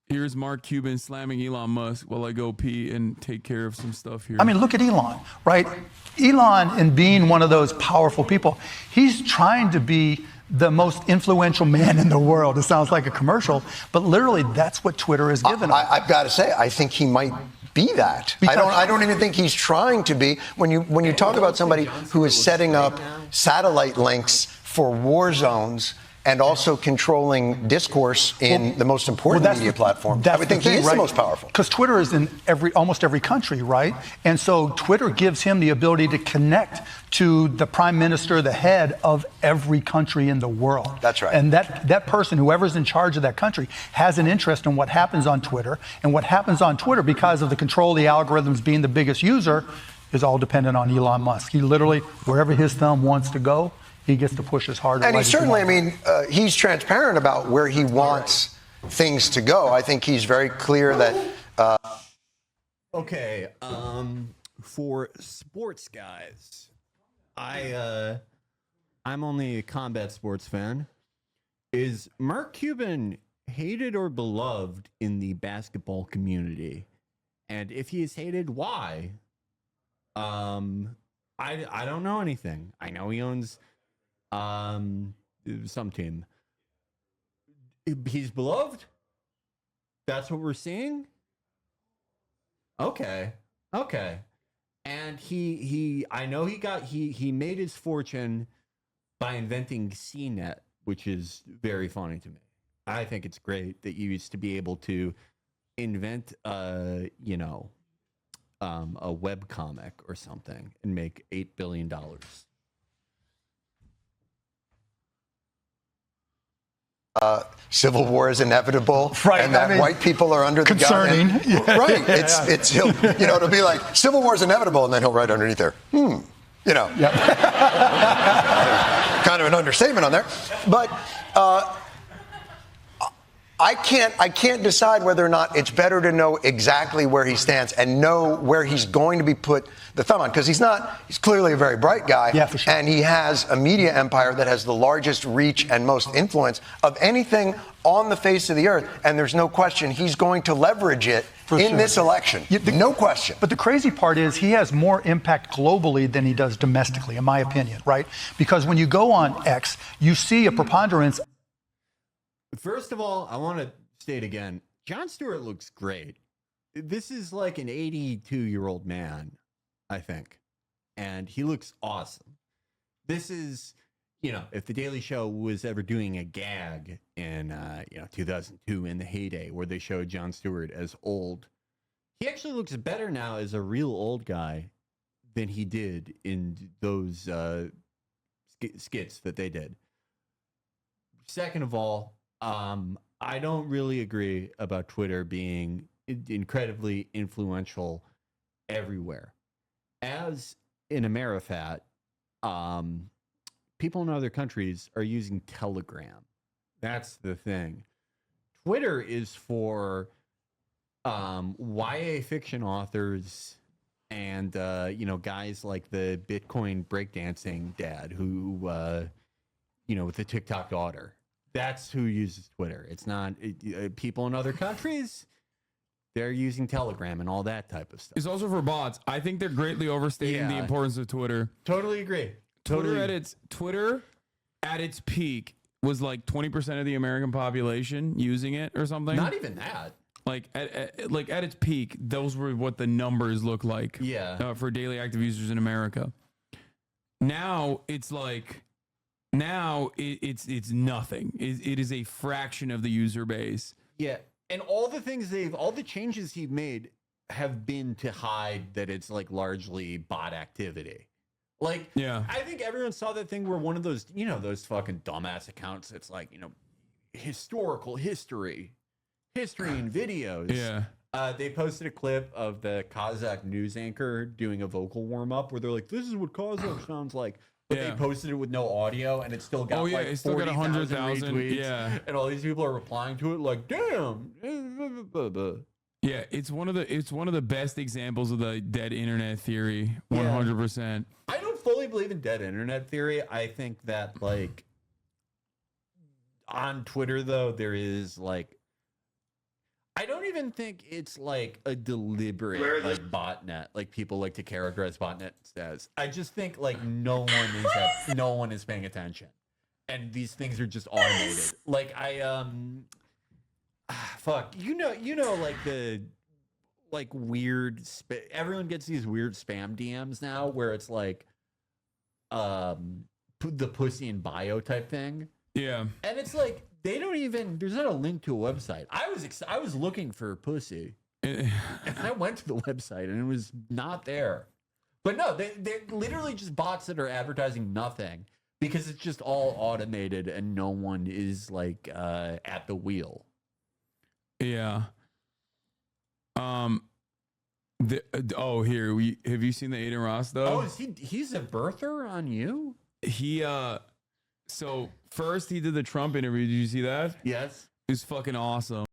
Here's Mark Cuban slamming Elon Musk while I go pee and take care of some stuff here. I mean, look at Elon, right? Elon, in being one of those powerful people, he's trying to be the most influential man in the world. It sounds like a commercial, but literally that's what Twitter has given him. I've got to say, I think he might be that. I don't even think he's trying to be. When you talk about somebody who is setting up satellite links for war zones and also controlling discourse in the most important media platform, I would think he is the most powerful. Because Twitter is in almost every country, right? And so Twitter gives him the ability to connect to the prime minister, the head of every country in the world. That's right. And that person, whoever's in charge of that country, has an interest in what happens on Twitter. And what happens on Twitter, because of the control of the algorithms being the biggest user, is all dependent on Elon Musk. He literally, wherever his thumb wants to go, he gets to push as hard as he wants. And he certainly, he's transparent about where he wants things to go. I think he's very clear that. Okay, for sports guys, I'm only a combat sports fan. Is Mark Cuban hated or beloved in the basketball community? And if he is hated, why? I don't know anything. I know he owns some team. He's beloved? That's what we're seeing? Okay. And I know he made his fortune by inventing CNET, which is very funny to me. I think it's great that you used to be able to invent a web comic or something and make $8 billion. Civil war is inevitable, right, and that white people are under the concerning. gun. Right. It's he'll, it'll be like civil war is inevitable, and then he'll write underneath there, Yep. Kind of an understatement on there. But I can't decide whether or not it's better to know exactly where he stands and know where he's going to be put the thumb on, because he's clearly a very bright guy. Yeah, for sure. And he has a media empire that has the largest reach and most influence of anything on the face of the earth. And there's no question he's going to leverage it in this election. No question. But the crazy part is he has more impact globally than he does domestically, in my opinion, right? Because when you go on X, you see a preponderance. First of all, I want to state again, Jon Stewart looks great. This is like an 82-year-old man, I think. And he looks awesome. This is, if The Daily Show was ever doing a gag in, 2002 in the heyday where they showed Jon Stewart as old, he actually looks better now as a real old guy than he did in those skits that they did. Second of all, I don't really agree about Twitter being incredibly influential everywhere. As in Amerifat, people in other countries are using Telegram. That's the thing. Twitter is for YA fiction authors and guys like the Bitcoin breakdancing dad who with the TikTok daughter. That's who uses Twitter. It's not people in other countries. They're using Telegram and all that type of stuff. It's also for bots. I think they're greatly overstating the importance of Twitter. Totally agree. Twitter at its peak was like 20% of the American population using it or something. Not even that. Like at its peak, those were what the numbers look like. Yeah. For daily active users in America. Now it's like. Now it's nothing. It is a fraction of the user base. Yeah, and all the changes he made have been to hide that it's like largely bot activity. Like, yeah, I think everyone saw that thing where one of those, those fucking dumbass accounts. It's like, historical history and videos. Yeah. They posted a clip of the Kazakh news anchor doing a vocal warm up where they're like, "This is what Kazakh sounds like." But they posted it with no audio, and it still got it still got 100,000 retweets. Yeah, and all these people are replying to it like, "Damn." Yeah, it's one of the best examples of the dead internet theory. 100%. I don't fully believe in dead internet theory. I think that like on Twitter though, there is like, I don't even think it's like a deliberate like botnet, like people like to characterize botnet as. I just think like no one is paying attention, and these things are just automated. Like fuck, you know, like the like weird. Everyone gets these weird spam DMs now, where it's like, the pussy in bio type thing. Yeah, and it's like. They don't even. There's not a link to a website. I was looking for pussy, and I went to the website, and it was not there. But no, they're literally just bots that are advertising nothing because it's just all automated, and no one is like at the wheel. Yeah. Here have you seen the Aiden Ross though? Oh, is he's a birther on you? He so first he did the Trump interview. Did you see that? Yes. It was fucking awesome.